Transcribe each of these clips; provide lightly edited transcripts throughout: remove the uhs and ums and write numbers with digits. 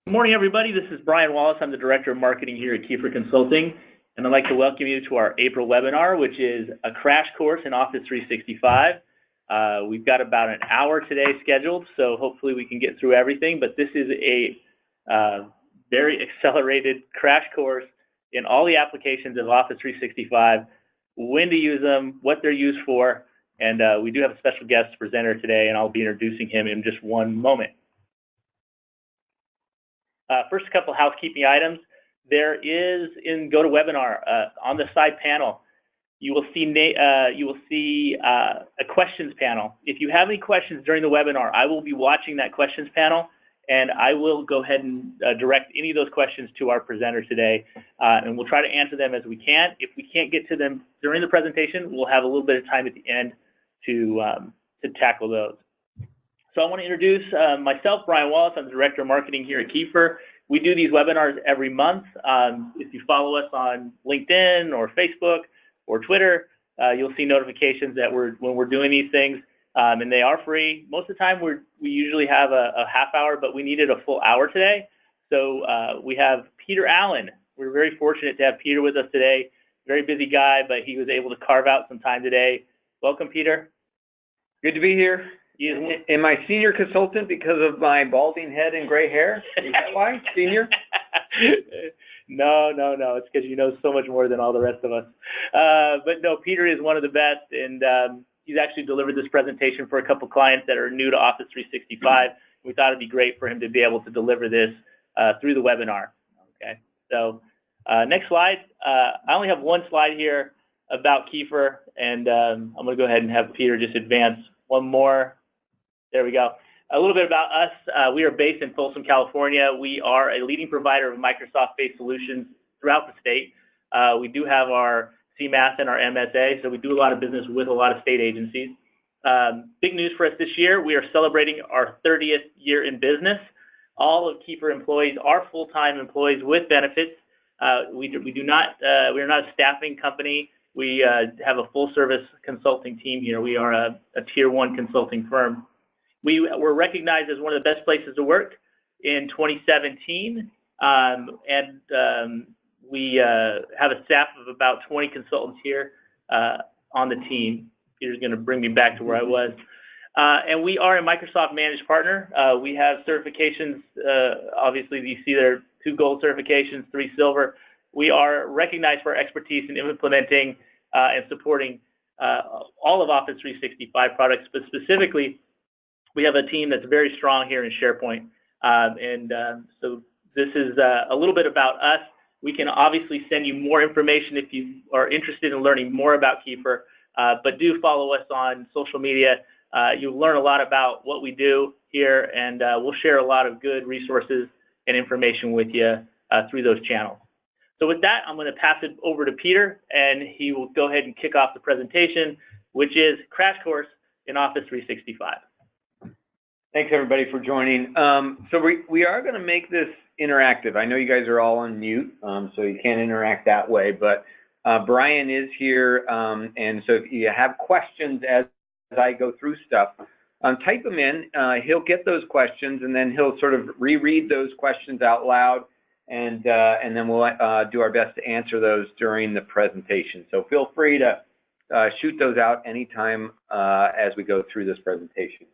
Good morning, everybody. This is Brian Wallace. I'm the Director of Marketing here at Kiefer Consulting, and I'd like to welcome you to our April webinar, which is a crash course in Office 365. We've got about an hour today scheduled, so hopefully we can get through everything, but this is a very accelerated crash course in all the applications of Office 365, when to use them, what they're used for, and we do have a special guest presenter today, and I'll be introducing him in just one moment. First, a couple housekeeping items. There is in GoToWebinar on the side panel, you will see a questions panel. If you have any questions during the webinar, I will be watching that questions panel, and I will go ahead and direct any of those questions to our presenter today, and we'll try to answer them as we can. If we can't get to them during the presentation, we'll have a little bit of time at the end to tackle those. So I want to introduce myself, Brian Wallace. I'm the Director of Marketing here at Kiefer. We do these webinars every month. If you follow us on LinkedIn or Facebook or Twitter, you'll see notifications that when we're doing these things, and they are free. Most of the time, we usually have a half hour, but we needed a full hour today. So we have Peter Allen. We're very fortunate to have Peter with us today. Very busy guy, but he was able to carve out some time today. Welcome, Peter. Good to be here. Am I senior consultant because of my balding head and gray hair? Is that why? Senior? No. It's because you know so much more than all the rest of us. But no, Peter is one of the best, and he's actually delivered this presentation for a couple clients that are new to Office 365. We thought it'd be great for him to be able to deliver this through the webinar. Okay, so next slide. I only have one slide here about Kiefer, and I'm going to go ahead and have Peter just advance one more. There we go. A little bit about us. We are based in Folsom, California. We are a leading provider of Microsoft-based solutions throughout the state. We do have our CMAS and our MSA, so we do a lot of business with a lot of state agencies. Big news for us this year, we are celebrating our 30th year in business. All of Kiefer employees are full-time employees with benefits. We are not a staffing company. We have a full-service consulting team here. We are a Tier 1 consulting firm. We were recognized as one of the best places to work in 2017, and we have a staff of about 20 consultants here on the team. Peter's going to bring me back to where I was. And we are a Microsoft Managed Partner. We have certifications. Obviously, you see there are 2 gold certifications, 3 silver. We are recognized for our expertise in implementing and supporting all of Office 365 products, but specifically, we have a team that's very strong here in SharePoint. So this is a little bit about us. We can obviously send you more information if you are interested in learning more about Kiefer, but do follow us on social media. You'll learn a lot about what we do here, and we'll share a lot of good resources and information with you through those channels. So with that, I'm going to pass it over to Peter, and he will go ahead and kick off the presentation, which is Crash Course in Office 365. Thanks, everybody, for joining. So we are going to make this interactive. I know you guys are all on mute, so you can't interact that way, but Brian is here, and so if you have questions as I go through stuff, type them in. He'll get those questions, and then he'll sort of reread those questions out loud, and then we'll do our best to answer those during the presentation. So feel free to shoot those out anytime as we go through this presentation.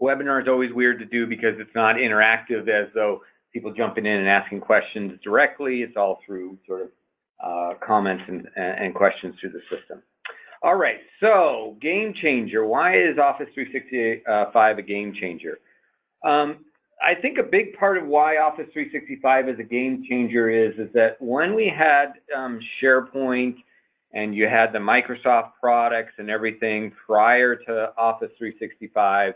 Webinar is always weird to do because it's not interactive, as though people jumping in and asking questions directly. It's all through sort of comments and questions through the system. All right, so game changer. Why is Office 365 a game changer? I think a big part of why Office 365 is a game changer is that when we had SharePoint and you had the Microsoft products and everything prior to Office 365,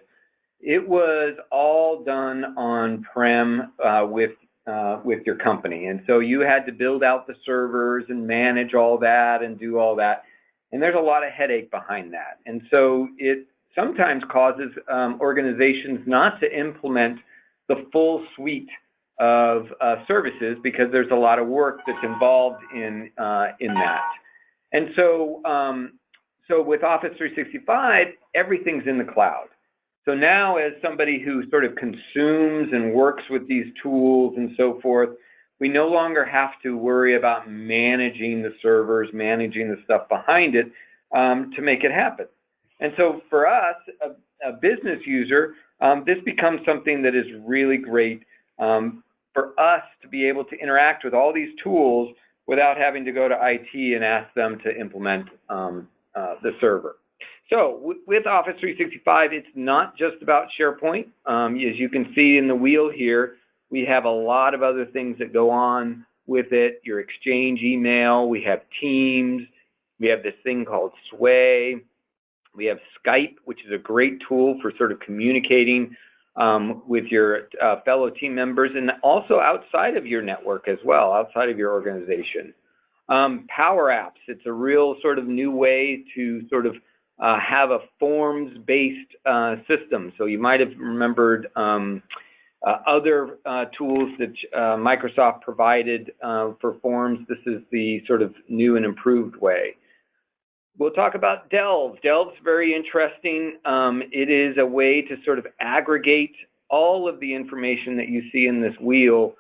it was all done on-prem with your company. And so you had to build out the servers and manage all that and do all that. And there's a lot of headache behind that. And so it sometimes causes organizations not to implement the full suite of services because there's a lot of work that's involved in that. And so, so with Office 365, everything's in the cloud. So now, as somebody who sort of consumes and works with these tools and so forth, we no longer have to worry about managing the servers, managing the stuff behind it to make it happen. And so for us, a business user, this becomes something that is really great for us to be able to interact with all these tools without having to go to IT and ask them to implement the server. So with Office 365, it's not just about SharePoint. As you can see in the wheel here, we have a lot of other things that go on with it. Your Exchange email, we have Teams, we have this thing called Sway, we have Skype, which is a great tool for sort of communicating with your fellow team members, and also outside of your network as well, outside of your organization. Power Apps, it's a real sort of new way to sort of have a forms-based system. So you might have remembered other tools that Microsoft provided for forms. This is the sort of new and improved way. We'll talk about Delve. Delve's very interesting. It is a way to sort of aggregate all of the information that you see in this wheel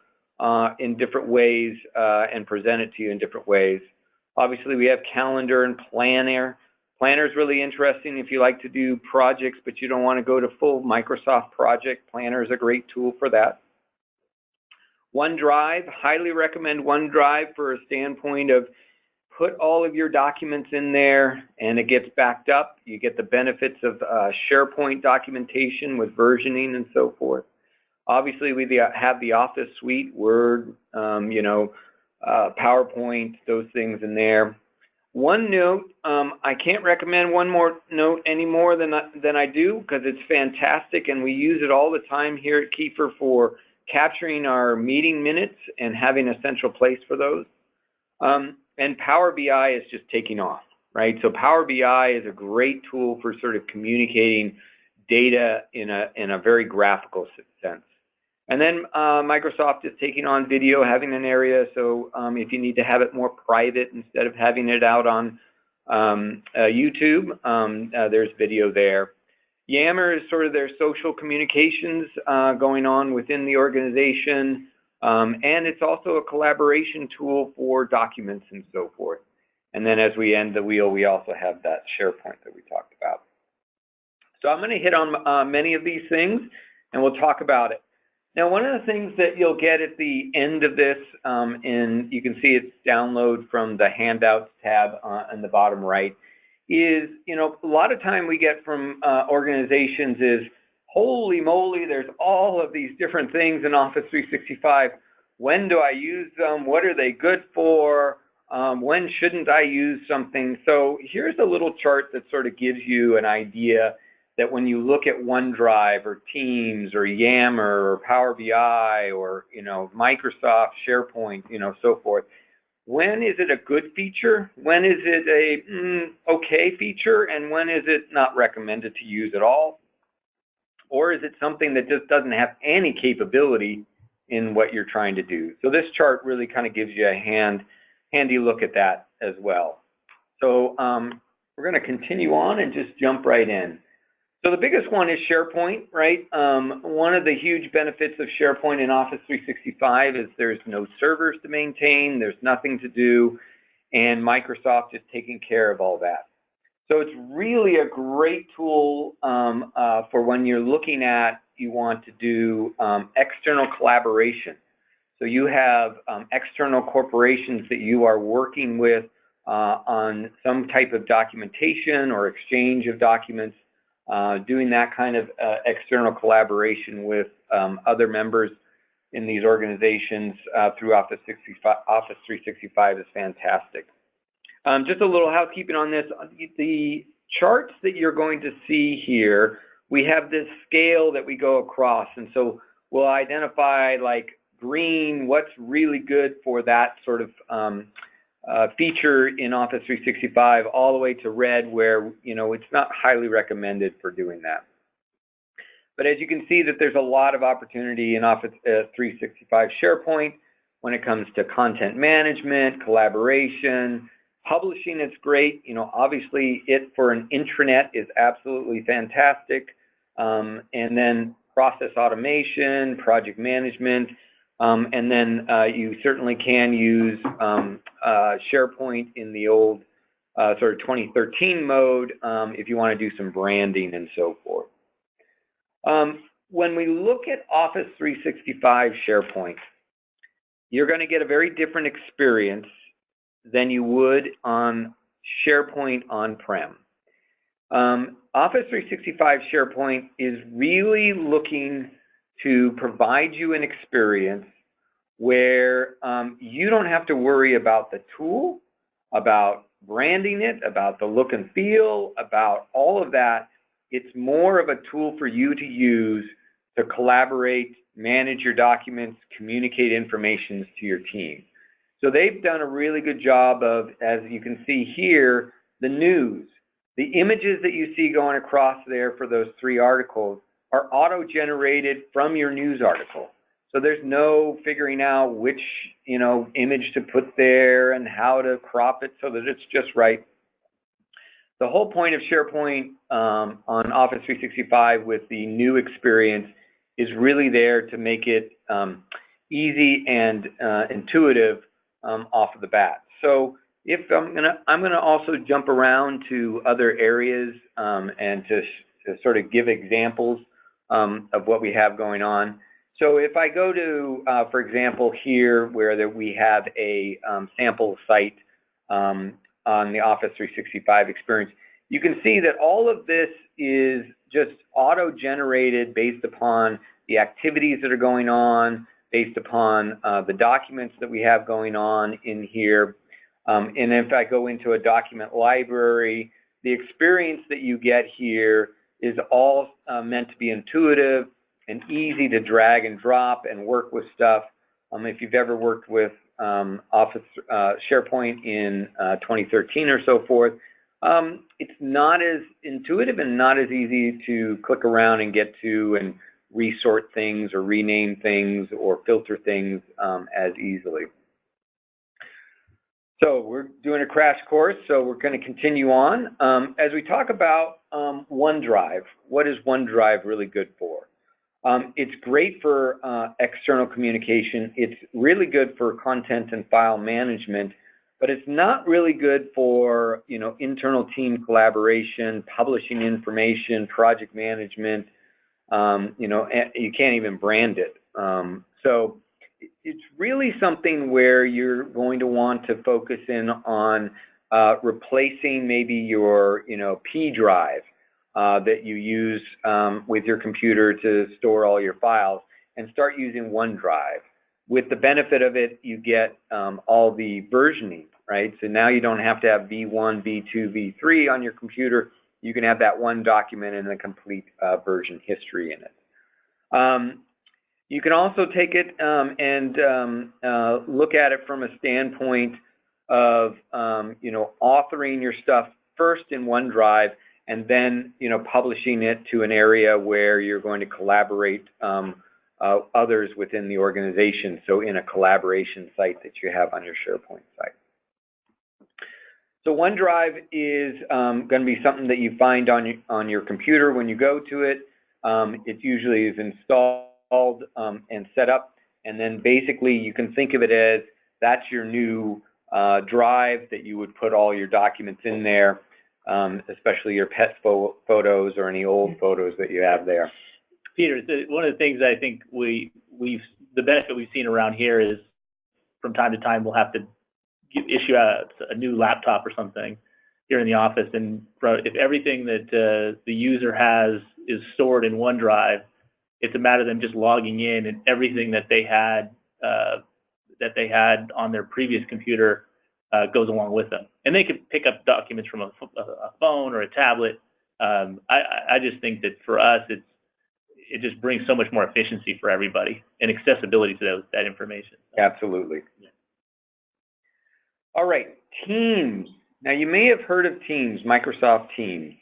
in different ways and present it to you in different ways. Obviously, we have Calendar and Planner. Planner is really interesting if you like to do projects, but you don't want to go to full Microsoft project. Planner is a great tool for that. OneDrive, highly recommend OneDrive for a standpoint of put all of your documents in there and it gets backed up. You get the benefits of SharePoint documentation with versioning and so forth. Obviously, we have the Office suite, Word, PowerPoint, those things in there. One note, I can't recommend one more note any more than I do because it's fantastic and we use it all the time here at Kiefer for capturing our meeting minutes and having a central place for those. And Power BI is just taking off, right? So Power BI is a great tool for sort of communicating data in a very graphical sense. And then Microsoft is taking on video, having an area, so if you need to have it more private instead of having it out on YouTube, there's video there. Yammer is sort of their social communications going on within the organization, and it's also a collaboration tool for documents and so forth. And then as we end the wheel, we also have that SharePoint that we talked about. So I'm going to hit on many of these things, and we'll talk about it. Now, one of the things that you'll get at the end of this, and you can see it's download from the handouts tab on the bottom right, is, a lot of time we get from organizations is, holy moly, there's all of these different things in Office 365. When do I use them? What are they good for? When shouldn't I use something? So here's a little chart that sort of gives you an idea that when you look at OneDrive or Teams or Yammer or Power BI or, Microsoft, SharePoint, so forth, when is it a good feature? When is it a okay feature? And when is it not recommended to use at all? Or is it something that just doesn't have any capability in what you're trying to do? So this chart really kind of gives you a handy look at that as well. So we're going to continue on and just jump right in. So the biggest one is SharePoint, right? One of the huge benefits of SharePoint in Office 365 is there's no servers to maintain, there's nothing to do, and Microsoft is taking care of all that. So it's really a great tool for when you're looking at, you want to do external collaboration. So you have external corporations that you are working with on some type of documentation or exchange of documents, doing that kind of external collaboration with other members in these organizations through Office 365 is fantastic. Just a little housekeeping on this. The charts that you're going to see here, we have this scale that we go across. And so we'll identify like green, what's really good for that sort of feature in Office 365, all the way to red where, it's not highly recommended for doing that. But as you can see that there's a lot of opportunity in Office 365 SharePoint when it comes to content management, collaboration, publishing. It's great. Obviously it for an intranet is absolutely fantastic. and then process automation, project management, and then you certainly can use SharePoint in the old sort of 2013 mode if you want to do some branding and so forth. When we look at Office 365 SharePoint, you're going to get a very different experience than you would on SharePoint on-prem. Office 365 SharePoint is really looking to provide you an experience where you don't have to worry about the tool, about branding it, about the look and feel, about all of that. It's more of a tool for you to use to collaborate, manage your documents, communicate information to your team. So they've done a really good job of, as you can see here, the news. The images that you see going across there for those 3 articles are auto-generated from your news article. So there's no figuring out which, image to put there and how to crop it so that it's just right. The whole point of SharePoint on Office 365 with the new experience is really there to make it easy and intuitive off of the bat. So if I'm gonna also jump around to other areas and to sort of give examples of what we have going on. So if I go to, for example, here where we have a sample site on the Office 365 experience, you can see that all of this is just auto-generated based upon the activities that are going on, based upon the documents that we have going on in here. And if I go into a document library, the experience that you get here is all meant to be intuitive and easy to drag and drop and work with stuff. If you've ever worked with Office SharePoint in 2013 or so forth, it's not as intuitive and not as easy to click around and get to and resort things or rename things or filter things as easily. So we're doing a crash course, so we're going to continue on. As we talk about OneDrive, what is OneDrive really good for? It's great for external communication. It's really good for content and file management, but it's not really good for internal team collaboration, publishing information, project management. You can't even brand it. So it's really something where you're going to want to focus in on replacing maybe your P drive that you use with your computer to store all your files, and start using OneDrive. With the benefit of it, you get all the versioning, right? So now you don't have to have V1, V2, V3 on your computer. You can have that one document and the complete version history in it. You can also take it and look at it from a standpoint of authoring your stuff first in OneDrive and then publishing it to an area where you're going to collaborate others within the organization. So in a collaboration site that you have on your SharePoint site. So OneDrive is going to be something that you find on your computer when you go to it. It usually is installed and set up, and then basically you can think of it as that's your new drive that you would put all your documents in there, especially your pet photos or any old photos that you have there. Peter, one of the things I think the benefit we've seen around here is from time to time we'll have to issue a new laptop or something here in the office, and if everything that the user has is stored in OneDrive, it's a matter of them just logging in, and everything that they had on their previous computer goes along with them, and they can pick up documents from a phone or a tablet. I just think that for us, it just brings so much more efficiency for everybody and accessibility to that information. Absolutely. Yeah. All right, Teams. Now you may have heard of Teams, Microsoft Teams.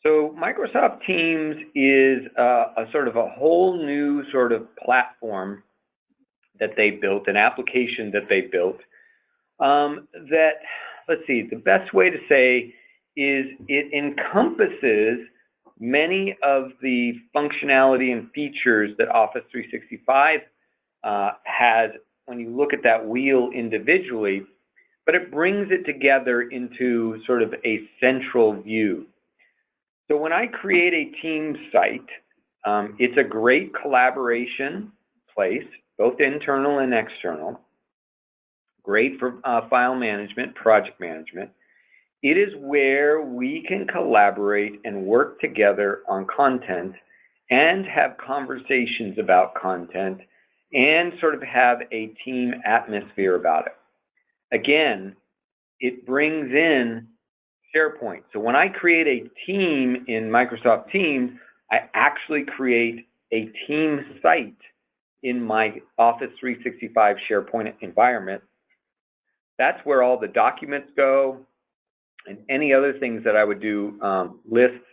So Microsoft Teams is a sort of a whole new sort of platform that they built, an application that they built let's see, the best way to say is it encompasses many of the functionality and features that Office 365 has, when you look at that wheel individually, but it brings it together into sort of a central view. So when I create a team site, it's a great collaboration place, both internal and external. Great for file management, project management. It is where we can collaborate and work together on content and have conversations about content and sort of have a team atmosphere about it. Again, it brings in SharePoint. So when I create a team in Microsoft Teams, I actually create a team site in my Office 365 SharePoint environment. That's where all the documents go and any other things that I would do, lists,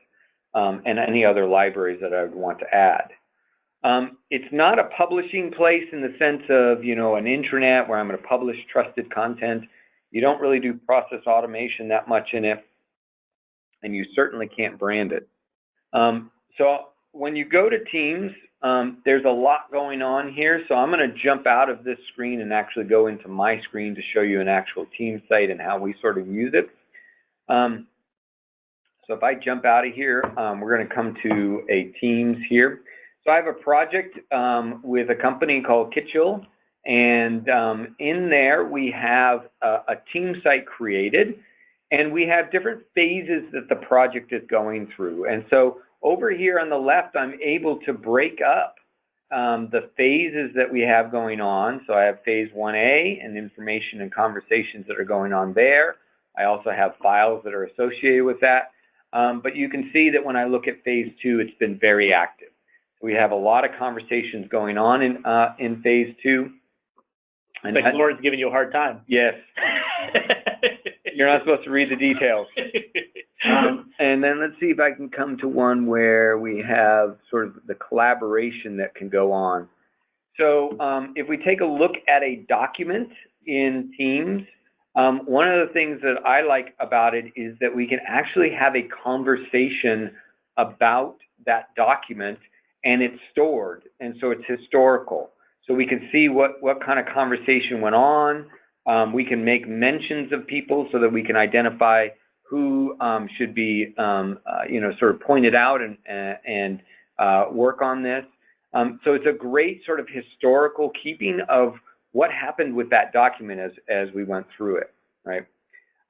and any other libraries that I would want to add. It's not a publishing place in the sense of, an intranet where I'm going to publish trusted content. You don't really do process automation that much in it, and you certainly can't brand it. So when you go to Teams, there's a lot going on here. So I'm going to jump out of this screen and actually go into my screen to show you an actual Teams site and how we sort of use it. So if I jump out of here, we're going to come to a Teams here. So I have a project with a company called Kitchell, and in there we have a team site created, and we have different phases that the project is going through. And so over here on the left, I'm able to break up the phases that we have going on. So I have phase 1A and information and conversations that are going on there. I also have files that are associated with that. But you can see that when I look at phase 2, it's been very active. We have a lot of conversations going on in phase 2. And like Lauren's giving you a hard time. Yes. You're not supposed to read the details. And then let's see if I can come to one where we have sort of the collaboration that can go on. So if we take a look at a document in Teams, one of the things that I like about it is that we can actually have a conversation about that document, and it's stored, and so it's historical. So we can see what kind of conversation went on. We can make mentions of people so that we can identify who should be, sort of pointed out and work on this. So it's a great sort of historical keeping of what happened with that document as we went through it, right?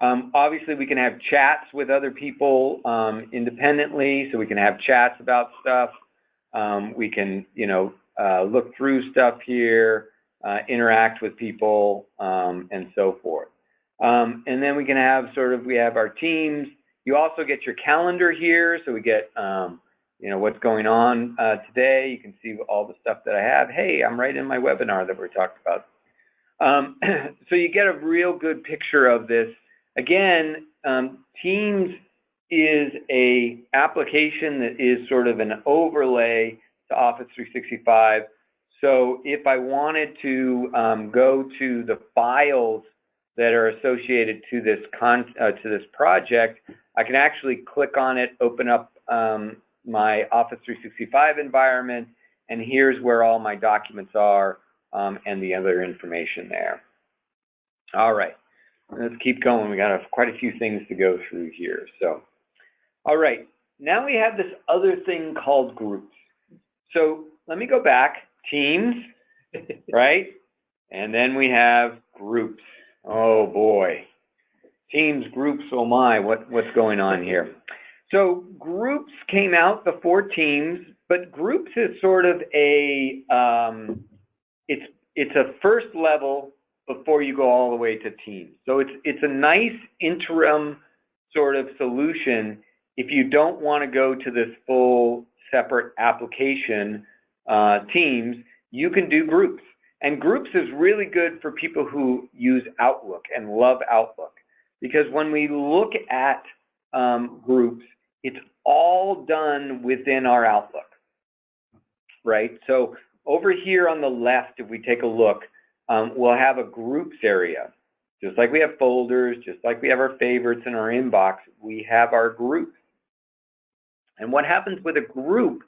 Obviously, we can have chats with other people independently, so we can have chats about stuff. We can, look through stuff here, interact with people, and so forth. And then we can have we have our teams. You also get your calendar here, so we get, what's going on today. You can see all the stuff that I have. Hey, I'm right in my webinar that we're talking about. So you get a real good picture of this. Again, Teams is a application that is sort of an overlay to Office 365. So if I wanted to go to the files that are associated to this project, I can actually click on it, open up my Office 365 environment, and here's where all my documents are and the other information there. All right, let's keep going. We got quite a few things to go through here. So, all right, now we have this other thing called groups. So let me go back. Teams, right? And then we have groups. Oh boy, Teams, groups. Oh my, what's going on here? So groups came out before Teams, but groups is sort of a it's a first level before you go all the way to Teams. So it's a nice interim sort of solution if you don't want to go to this full separate application, Teams. You can do groups. And groups is really good for people who use Outlook and love Outlook. Because when we look at groups, it's all done within our Outlook, right? So over here on the left, if we take a look, we'll have a groups area. Just like we have folders, just like we have our favorites in our inbox, we have our groups. And what happens with a group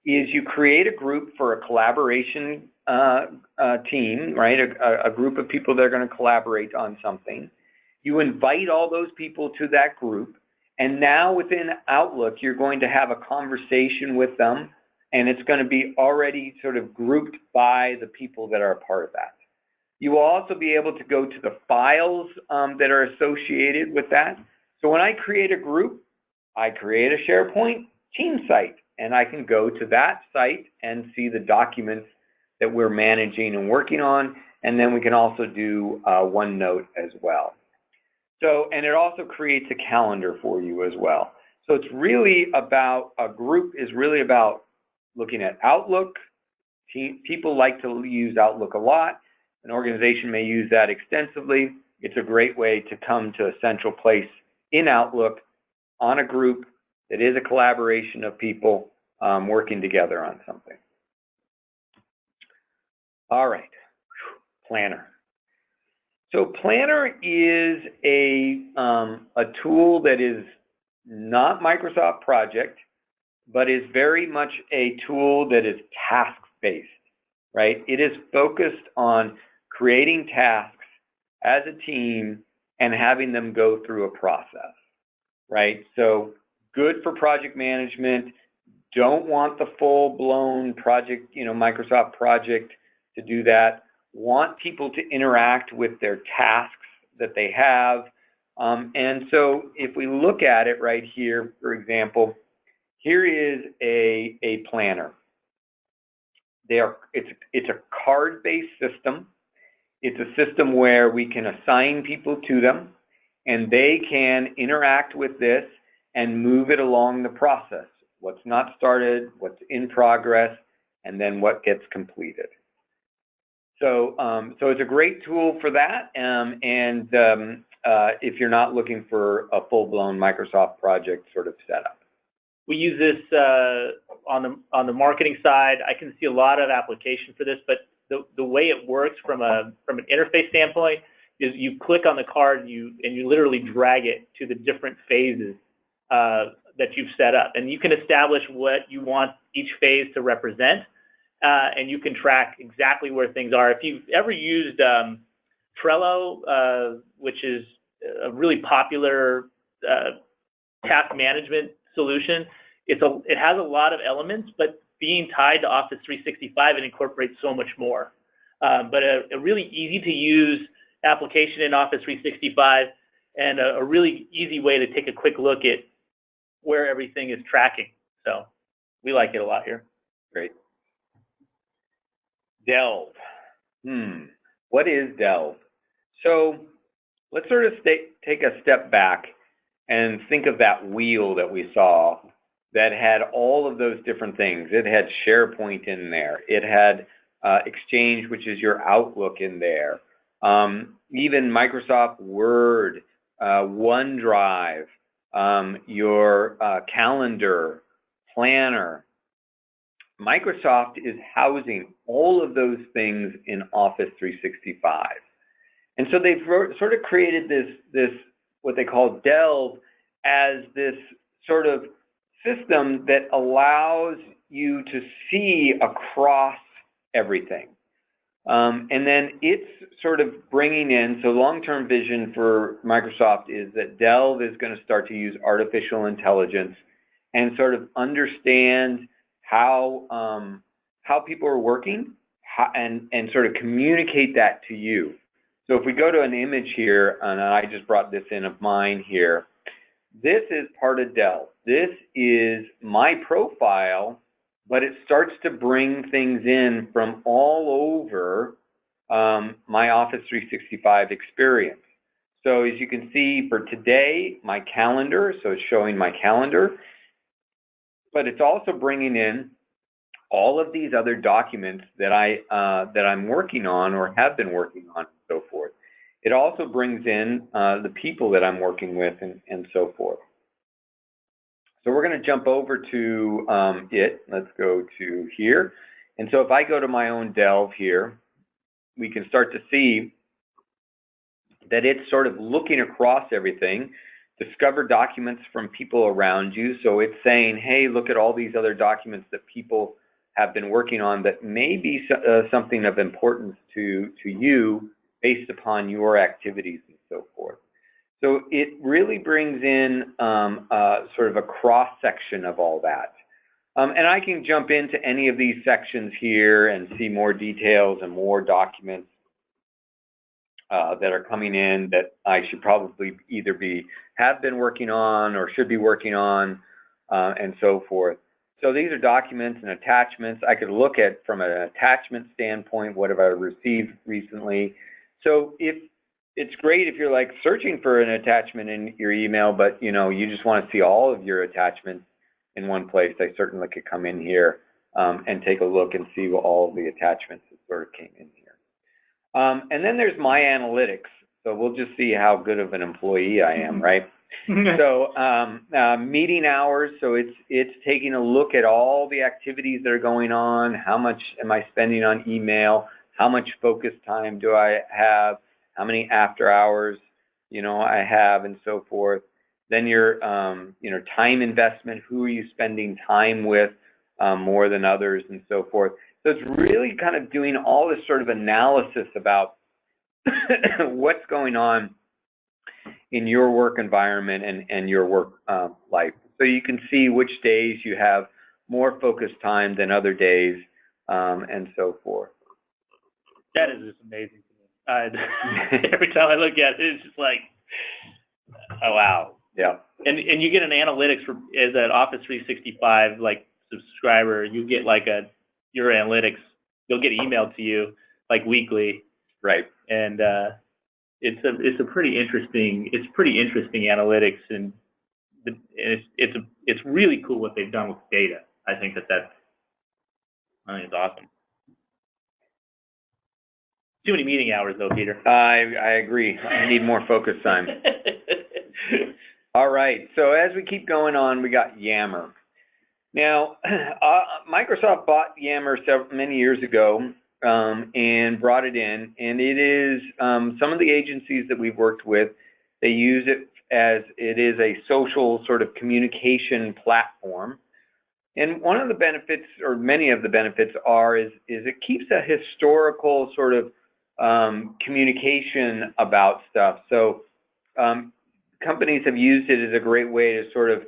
is you create a group for a collaboration team, right? A group of people that are going to collaborate on something. You invite all those people to that group, and now within Outlook, you're going to have a conversation with them, and it's going to be already sort of grouped by the people that are a part of that. You will also be able to go to the files that are associated with that. So when I create a group, I create a SharePoint team site, and I can go to that site and see the documents that we're managing and working on, and then we can also do OneNote as well. So, and it also creates a calendar for you as well. So it's really about, a group is really about looking at Outlook. People like to use Outlook a lot. An organization may use that extensively. It's a great way to come to a central place in Outlook on a group that is a collaboration of people working together on something. All right, Planner. So Planner is a tool that is not Microsoft Project, but is very much a tool that is task-based, right? It is focused on creating tasks as a team and having them go through a process, right? So good for project management. Don't want the full-blown project, Microsoft Project to do that. Want people to interact with their tasks that they have. And so if we look at it right here, for example, here is a planner. It's a card-based system. It's a system where we can assign people to them, and they can interact with this and move it along the process. What's not started, what's in progress, and then what gets completed. So, so it's a great tool for that. If you're not looking for a full-blown Microsoft Project sort of setup. We use this on the marketing side. I can see a lot of application for this, but the way it works from an interface standpoint is you click on the card and you literally drag it to the different phases that you've set up, and you can establish what you want each phase to represent, and you can track exactly where things are. If you've ever used Trello, which is a really popular task management solution, it has a lot of elements, but being tied to Office 365, it incorporates so much more. But a really easy to use application in Office 365, and a really easy way to take a quick look at where everything is tracking. So we like it a lot here. Great. Delve. What is Delve? So let's sort of take a step back and think of that wheel that we saw that had all of those different things. It had SharePoint in there. It had Exchange, which is your Outlook, in there. Even Microsoft Word, OneDrive, your calendar, planner. Microsoft is housing all of those things in Office 365. And so they've sort of created this what they call Delve as this sort of system that allows you to see across everything. And then it's sort of bringing in, so long-term vision for Microsoft is that Delve is going to start to use artificial intelligence and sort of understand how people are working and sort of communicate that to you. So if we go to an image here, and I just brought this in of mine here, this is part of Delve. This is my profile, but it starts to bring things in from all over my Office 365 experience. So as you can see for today, my calendar, so it's showing my calendar, but it's also bringing in all of these other documents that I'm working on or have been working on and so forth. It also brings in the people that I'm working with and so forth. So we're going to jump over to it. Let's go to here. And so if I go to my own Delve here, we can start to see that it's sort of looking across everything discover documents from people around you. So it's saying, hey, look at all these other documents that people have been working on that may be something of importance to you based upon your activities and so forth. So it really brings in sort of a cross-section of all that. And I can jump into any of these sections here and see more details and more documents that are coming in that I should probably either have been working on or should be working on, and so forth. So these are documents and attachments. I could look at from an attachment standpoint, what have I received recently. So it's great if you're like searching for an attachment in your email, but you just want to see all of your attachments in one place. I certainly could come in here and take a look and see what all of the attachments that sort of came in here. And then there's my analytics. So we'll just see how good of an employee I am, right? So meeting hours. So it's taking a look at all the activities that are going on. How much am I spending on email? How much focus time do I have? How many after hours, I have, and so forth. Then your, time investment. Who are you spending time with more than others, and so forth. So it's really kind of doing all this sort of analysis about what's going on in your work environment and your work life. So you can see which days you have more focused time than other days, and so forth. That is just amazing to me. Every time I look at it, it's just like, oh wow. Yeah. And you get an analytics as an Office 365 like subscriber. You get like your analytics. You'll get emailed to you like weekly. Right. And it's pretty interesting analytics, and it's really cool what they've done with data. I think it's awesome. Too many meeting hours though, Peter. I agree. I need more focus time. All right. So as we keep going on, we got Yammer. Now, Microsoft bought Yammer many years ago and brought it in, and it is some of the agencies that we've worked with, they use it as it is a social sort of communication platform. And one of the benefits, or many of the benefits, is it keeps a historical sort of communication about stuff. So companies have used it as a great way to sort of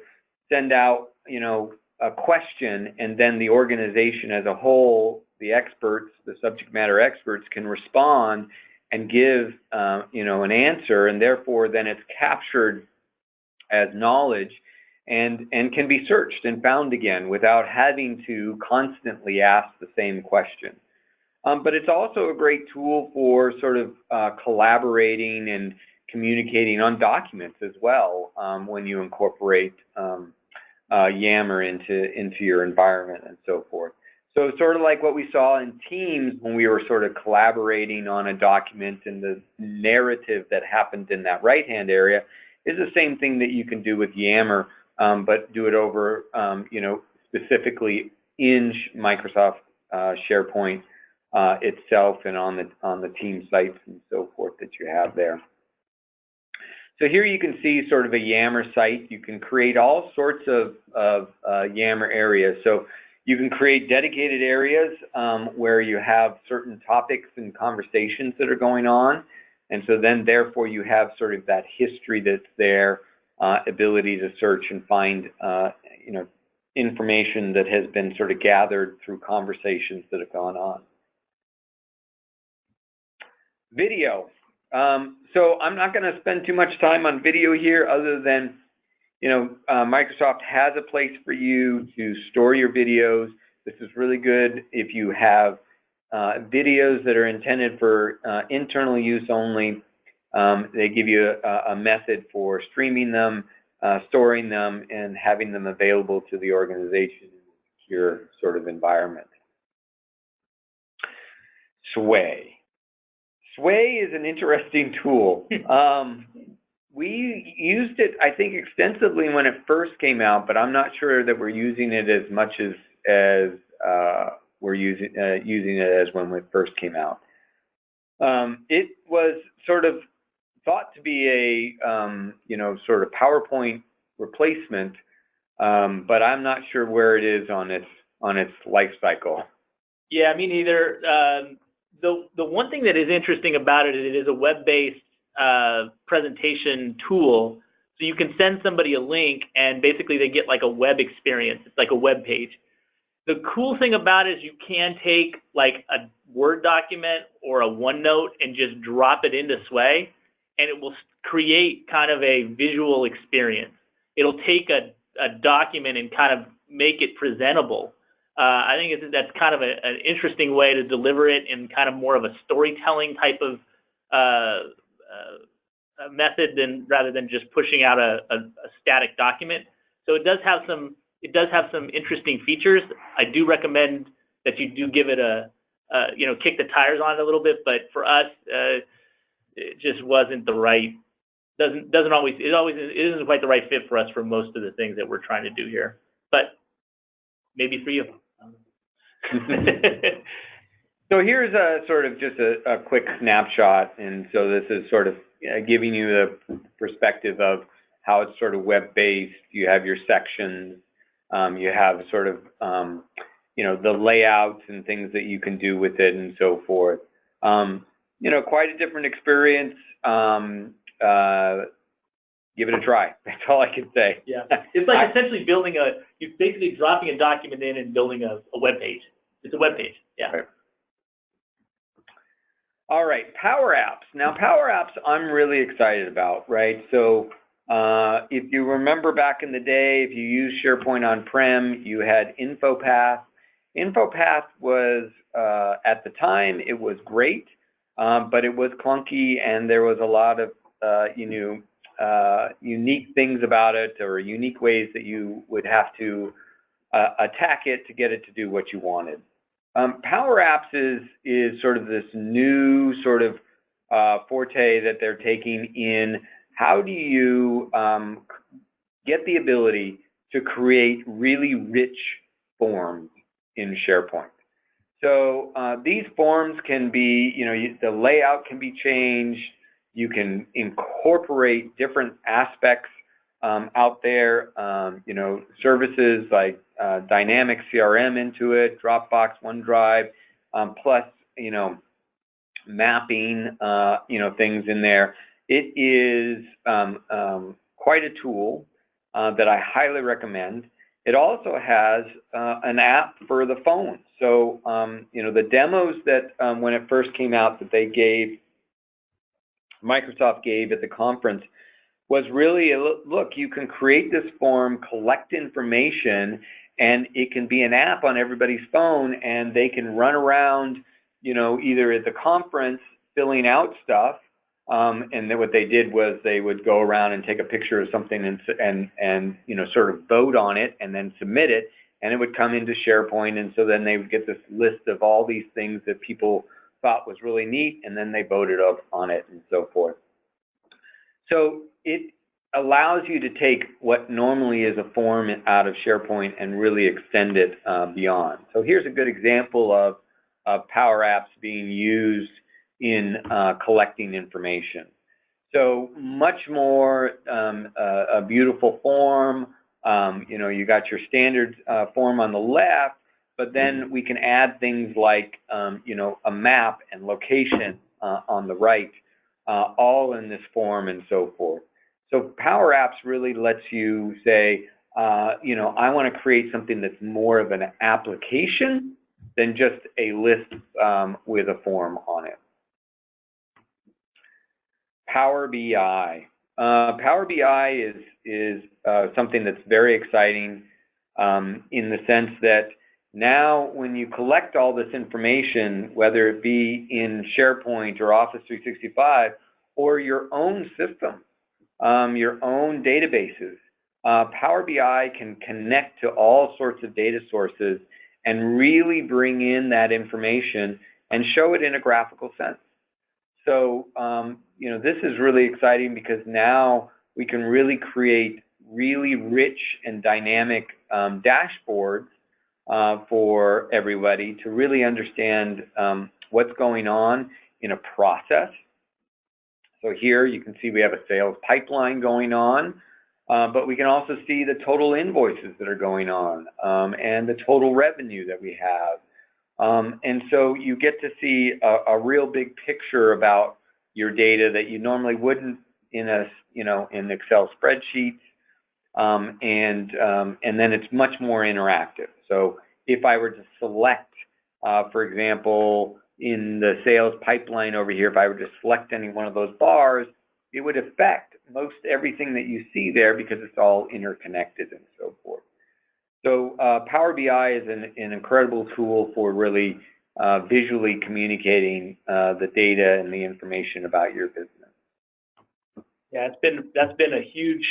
send out, a question, and then the organization as a whole, the experts, the subject matter experts, can respond and give, an answer, and therefore then it's captured as knowledge and can be searched and found again without having to constantly ask the same question. But it's also a great tool for sort of collaborating and communicating on documents as well when you incorporate Yammer into your environment and so forth. So sort of like what we saw in Teams when we were sort of collaborating on a document, and the narrative that happened in that right-hand area is the same thing that you can do with Yammer, but do it over, specifically in Microsoft SharePoint itself and on the team sites and so forth that you have there. So here you can see sort of a Yammer site. You can create all sorts of Yammer areas. So you can create dedicated areas where you have certain topics and conversations that are going on. And so then therefore you have sort of that history that's there, ability to search and find, information that has been sort of gathered through conversations that have gone on. Video. So I'm not going to spend too much time on video here, other than, Microsoft has a place for you to store your videos. This is really good if you have videos that are intended for internal use only. They give you a method for streaming them, storing them, and having them available to the organization in a secure sort of environment. Sway. Sway is an interesting tool. We used it, I think, extensively when it first came out, but I'm not sure that we're using it as much as we're using it as when it first came out. It was sort of thought to be a sort of PowerPoint replacement, but I'm not sure where it is on its life cycle. Yeah, me neither. The one thing that is interesting about it is it is a web-based presentation tool. So you can send somebody a link, and basically they get like a web experience. It's like a web page. The cool thing about it is you can take like a Word document or a OneNote and just drop it into Sway, and it will create kind of a visual experience. It'll take a document and kind of make it presentable. I think that's kind of an interesting way to deliver it in kind of more of a storytelling type of method rather than just pushing out a static document. So it does have some interesting features. I do recommend that you do give it kick the tires on it a little bit, but for us, it just wasn't the right. It isn't quite the right fit for us for most of the things that we're trying to do here. But maybe for you. So here's a sort of just a quick snapshot, and so this is sort of giving you the perspective of how it's sort of web-based. You have your sections, you have sort of the layouts and things that you can do with it and so forth. Quite a different experience. Give it a try. That's all I can say. Yeah, it's like essentially you're basically dropping a document in and building a web page. It's a web page. Yeah. Right. All right, Power Apps. Now, Power Apps I'm really excited about, right? So if you remember back in the day, if you used SharePoint on-prem, you had InfoPath. InfoPath was, at the time, it was great, but it was clunky, and there was a lot of, unique things about it, or unique ways that you would have to attack it to get it to do what you wanted. Power Apps is sort of this new sort of forte that they're taking in how do you get the ability to create really rich forms in SharePoint. So these forms can be, the layout can be changed. You can incorporate different aspects out there, services like dynamic CRM into it, Dropbox, OneDrive, plus, mapping, things in there. It is quite a tool that I highly recommend. It also has an app for the phone. So, the demos that when it first came out that Microsoft gave at the conference was really, look, you can create this form, collect information, and it can be an app on everybody's phone, and they can run around, either at the conference filling out stuff, and then what they did was they would go around and take a picture of something and sort of vote on it and then submit it, and it would come into SharePoint, and so then they would get this list of all these things that people thought was really neat, and then they voted on it and so forth. So it allows you to take what normally is a form out of SharePoint and really extend it beyond. So here's a good example of Power Apps being used in collecting information. So much more a beautiful form. You got your standard form on the left, but then we can add things like a map and location on the right, all in this form and so forth. So Power Apps really lets you say, I want to create something that's more of an application than just a list with a form on it. Power BI. Power BI is something that's very exciting in the sense that now when you collect all this information, whether it be in SharePoint or Office 365 or your own system, your own databases, Power BI can connect to all sorts of data sources and really bring in that information and show it in a graphical sense. So, this is really exciting because now we can really create really rich and dynamic dashboards for everybody to really understand what's going on in a process. So here you can see we have a sales pipeline going on, but we can also see the total invoices that are going on and the total revenue that we have. And so you get to see a real big picture about your data that you normally wouldn't in in Excel spreadsheets. And then it's much more interactive. So if I were to select, for example, in the sales pipeline over here, if I were to select any one of those bars, it would affect most everything that you see there because it's all interconnected and so forth. So Power BI is an incredible tool for really visually communicating the data and the information about your business. Yeah, that's been a huge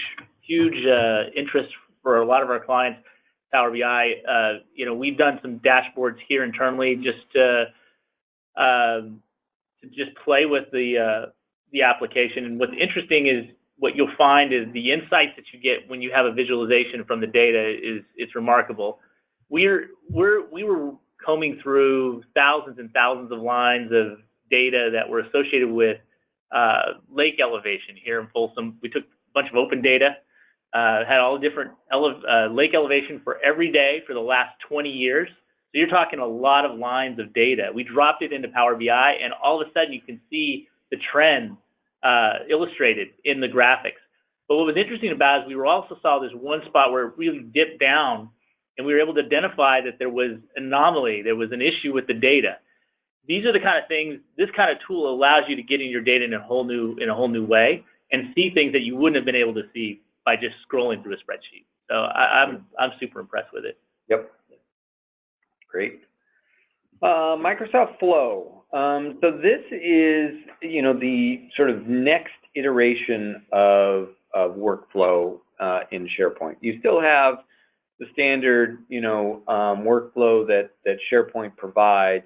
interest for a lot of our clients. Power BI. We've done some dashboards here internally just to just play with the application. And what's interesting is what you'll find is the insights that you get when you have a visualization from the data it's remarkable. We were combing through thousands and thousands of lines of data that were associated with lake elevation here in Folsom. We took a bunch of open data, had all the different lake elevation for every day for the last 20 years. So you're talking a lot of lines of data. We dropped it into Power BI, and all of a sudden you can see the trend illustrated in the graphics. But what was interesting about it is we also saw this one spot where it really dipped down, and we were able to identify that there was anomaly, there was an issue with the data. These are the kind of things, this kind of tool allows you to get in your data in a whole new way and see things that you wouldn't have been able to see by just scrolling through a spreadsheet. So I'm super impressed with it. Yep. Great. Microsoft Flow. So this is, the sort of next iteration of workflow in SharePoint. You still have the standard, workflow that SharePoint provides,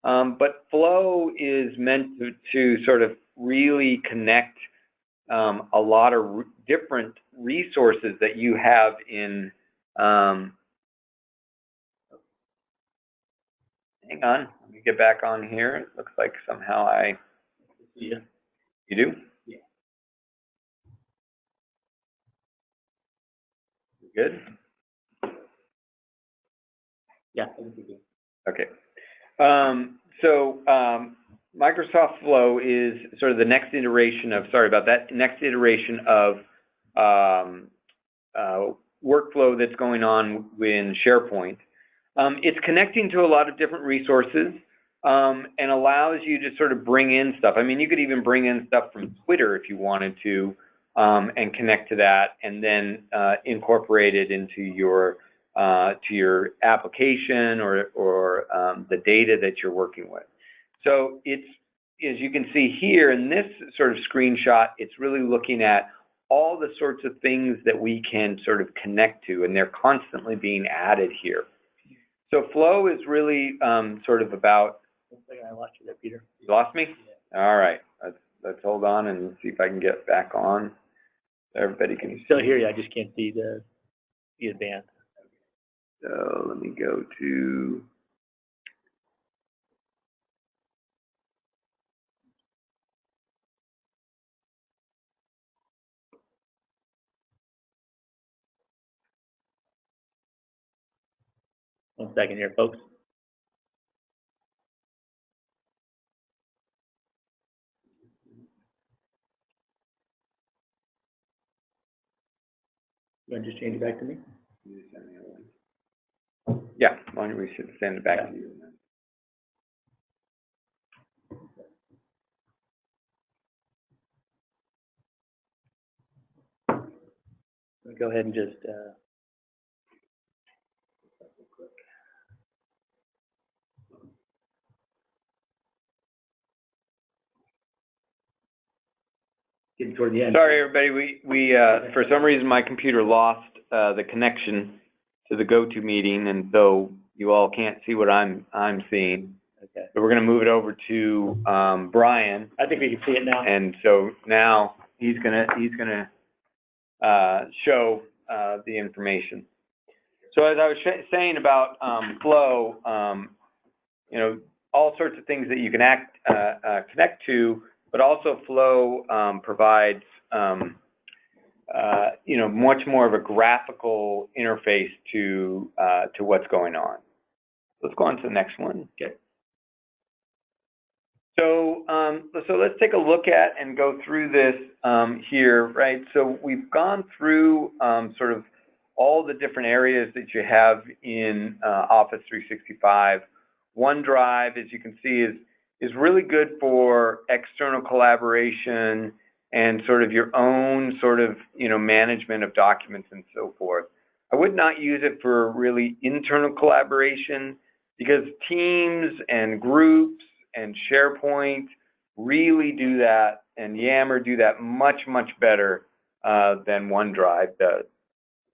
but Flow is meant to sort of really connect a lot of different resources that you have in. Hang on, let me get back on here. It looks like somehow Yeah. You do? Yeah. Good? Yeah, I think we do. Okay. Microsoft Flow is sort of the next iteration of, workflow that's going on in SharePoint. It's connecting to a lot of different resources and allows you to sort of bring in stuff. I mean, you could even bring in stuff from Twitter if you wanted to and connect to that and then incorporate it into your to your application or the data that you're working with. So it's, as you can see here in this sort of screenshot, it's really looking at all the sorts of things that we can sort of connect to, and they're constantly being added here. So Flow is really sort of about. Looks like I lost you there, Peter. You lost me? Yeah. All right. Let's hold on and see if I can get back on. Everybody can still hear you. I just can't see the band. So let me go to. One second here, folks. You want to just change it back to me? Yeah, why don't we send it back to you? Go ahead and just. Getting toward the end. Sorry, everybody. We for some reason my computer lost the connection to the GoToMeeting, and so you all can't see what I'm seeing. Okay. So we're going to move it over to Brian. I think we can see it now. And so now he's gonna show the information. So as I was saying about Flow, all sorts of things that you can connect to but also Flow provides much more of a graphical interface to what's going on. Let's go on to the next one. Okay. So let's take a look at and go through this here, right? So we've gone through sort of all the different areas that you have in Office 365. OneDrive, as you can see, is really good for external collaboration and sort of your own sort of, management of documents and so forth. I would not use it for really internal collaboration because Teams and Groups and SharePoint really do that, and Yammer do that much, much better than OneDrive does.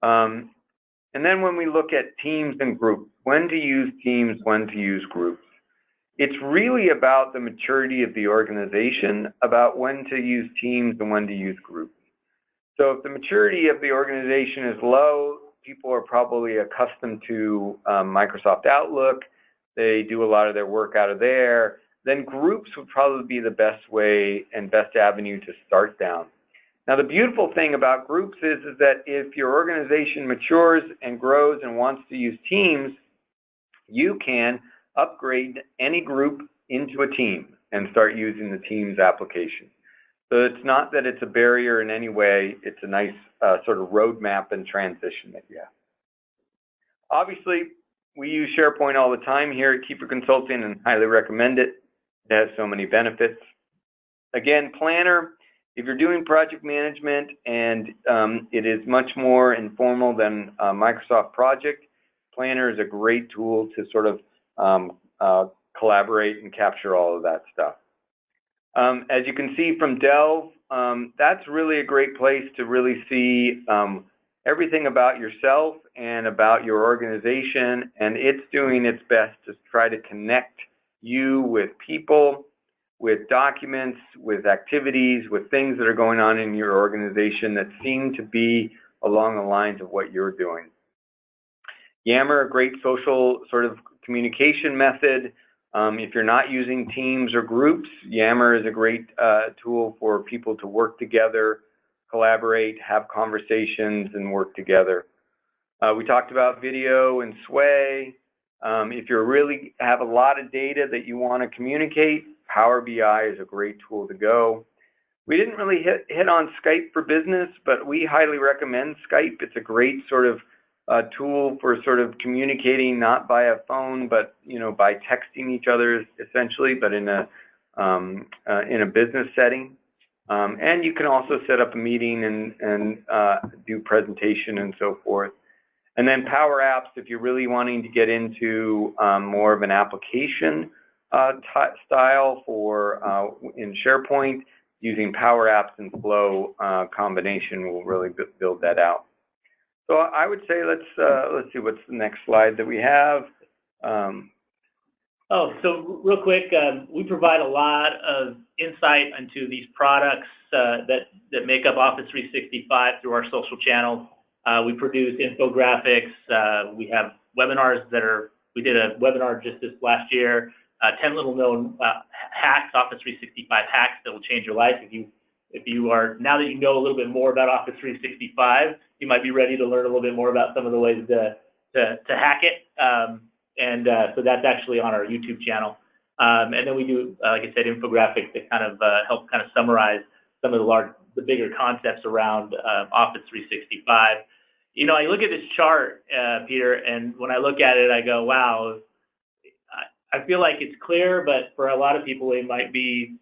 And then when we look at Teams and Groups, when to use Teams, when to use Groups, it's really about the maturity of the organization, about when to use Teams and when to use Groups. So if the maturity of the organization is low, people are probably accustomed to Microsoft Outlook, they do a lot of their work out of there, then Groups would probably be the best way and best avenue to start down. Now, the beautiful thing about Groups is that if your organization matures and grows and wants to use Teams, you can upgrade any group into a team and start using the Teams application. So it's not that it's a barrier in any way. It's a nice sort of roadmap and transition that you have. Obviously, we use SharePoint all the time here at Kiefer Consulting and highly recommend it. It has so many benefits. Again, Planner, if you're doing project management and it is much more informal than Microsoft Project, Planner is a great tool to sort of collaborate and capture all of that stuff. As you can see from Delve, that's really a great place to really see everything about yourself and about your organization, and it's doing its best to try to connect you with people, with documents, with activities, with things that are going on in your organization that seem to be along the lines of what you're doing. Yammer, a great social sort of communication method. If you're not using Teams or Groups, Yammer is a great tool for people to work together, collaborate, have conversations, and work together. We talked about video and Sway. If you really have a lot of data that you want to communicate, Power BI is a great tool to go. We didn't really hit on Skype for Business, but we highly recommend Skype. It's a great sort of tool for sort of communicating, not by a phone, but by texting each other essentially, but in a business setting. And you can also set up a meeting and do presentation and so forth. And then Power Apps, if you're really wanting to get into more of an application style for in SharePoint, using Power Apps and Flow combination will really build that out. So I would say let's see what's the next slide that we have. So real quick, we provide a lot of insight into these products that make up Office 365 through our social channels. We produce infographics. We have webinars we did a webinar just this last year, 10 little known hacks, Office 365 hacks that will change your life. If you are, now that you know a little bit more about Office 365, you might be ready to learn a little bit more about some of the ways to hack it. So that's actually on our YouTube channel. And then we do, like I said, infographics that kind of help kind of summarize some of the bigger concepts around Office 365. I look at this chart, Peter, and when I look at it, I go, wow, I feel like it's clear, but for a lot of people, it might be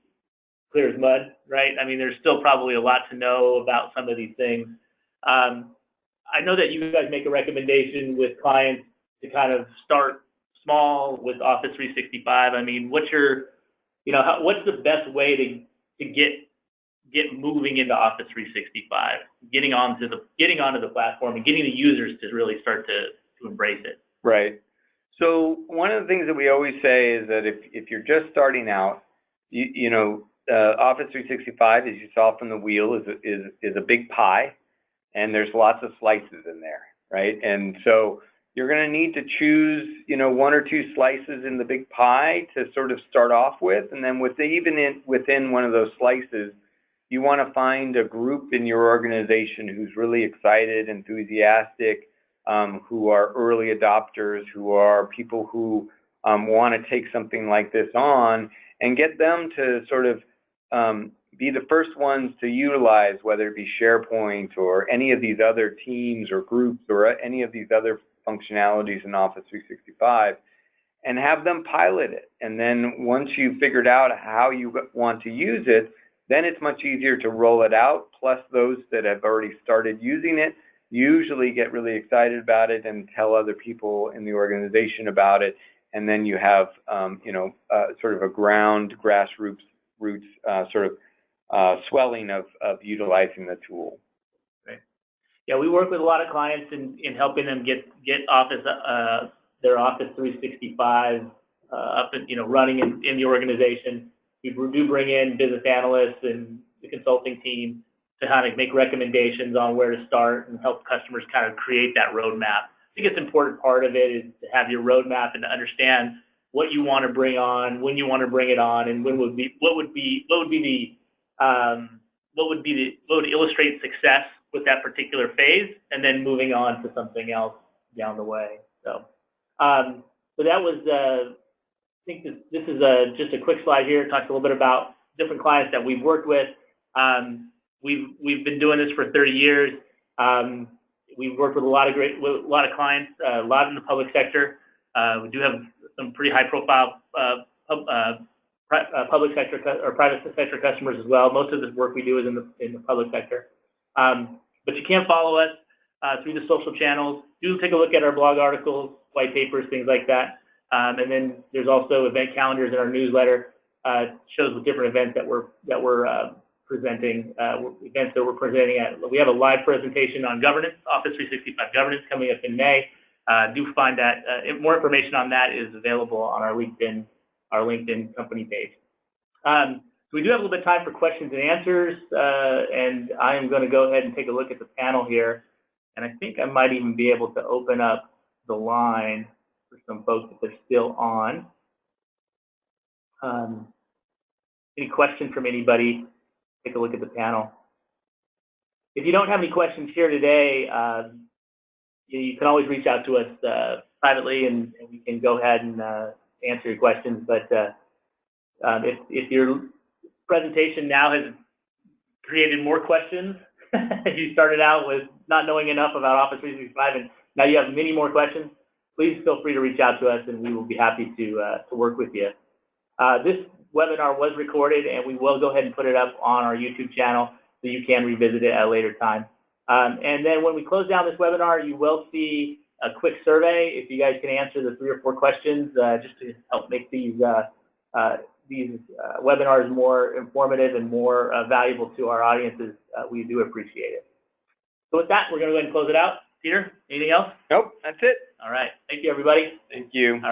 clear as mud, right? I mean, there's still probably a lot to know about some of these things. I know that you guys make a recommendation with clients to kind of start small with Office 365. I mean, what's the best way to get moving into Office 365, getting onto the platform and getting the users to really start to embrace it? Right. So one of the things that we always say is that if you're just starting out, Office 365, as you saw from the wheel, is a big pie, and there's lots of slices in there, right? And so you're going to need to choose, you know, one or two slices in the big pie to sort of start off with, and then within one of those slices, you want to find a group in your organization who's really excited, enthusiastic, who are early adopters, who are people who want to take something like this on, and get them to sort of be the first ones to utilize, whether it be SharePoint or any of these other teams or groups or any of these other functionalities in Office 365, and have them pilot it. And then once you've figured out how you want to use it, then it's much easier to roll it out. Plus, those that have already started using it usually get really excited about it and tell other people in the organization about it. And then you have, sort of a grassroots sort of swelling of utilizing the tool. Right. Yeah, we work with a lot of clients in helping them get Office their Office 365 up and running in the organization. We do bring in business analysts and the consulting team to kind of make recommendations on where to start and help customers kind of create that roadmap. I think it's an important part of it is to have your roadmap and to understand what you want to bring on, when you want to bring it on, and what would illustrate success with that particular phase, and then moving on to something else down the way. So that was. I think this is just a quick slide here. It talks a little bit about different clients that we've worked with. We've been doing this for 30 years. We've worked with a lot of clients, a lot in the public sector. We do have some pretty high-profile public sector or private sector customers as well. Most of this work we do is in the public sector. But you can follow us through the social channels. Do take a look at our blog articles, white papers, things like that. And then there's also event calendars in our newsletter. Shows the different events that we're presenting, events that we're presenting at. We have a live presentation on governance, Office 365 governance, coming up in May. Do find that more information on that is available on our LinkedIn company page. So we do have a little bit of time for questions and answers, and I am going to go ahead and take a look at the panel here. And I think I might even be able to open up the line for some folks if they're still on. Any questions from anybody? Take a look at the panel. If you don't have any questions here today, you can always reach out to us privately, and we can go ahead and answer your questions. But if your presentation now has created more questions, you started out with not knowing enough about Office 365, and now you have many more questions, please feel free to reach out to us, and we will be happy to work with you. This webinar was recorded, and we will go ahead and put it up on our YouTube channel so you can revisit it at a later time. And then when we close down this webinar, you will see a quick survey if you guys can answer the 3 or 4 questions just to help make these webinars more informative and more valuable to our audiences. We do appreciate it. So with that, we're going to go ahead and close it out. Peter, anything else? Nope, that's it. All right. Thank you, everybody. Thank you.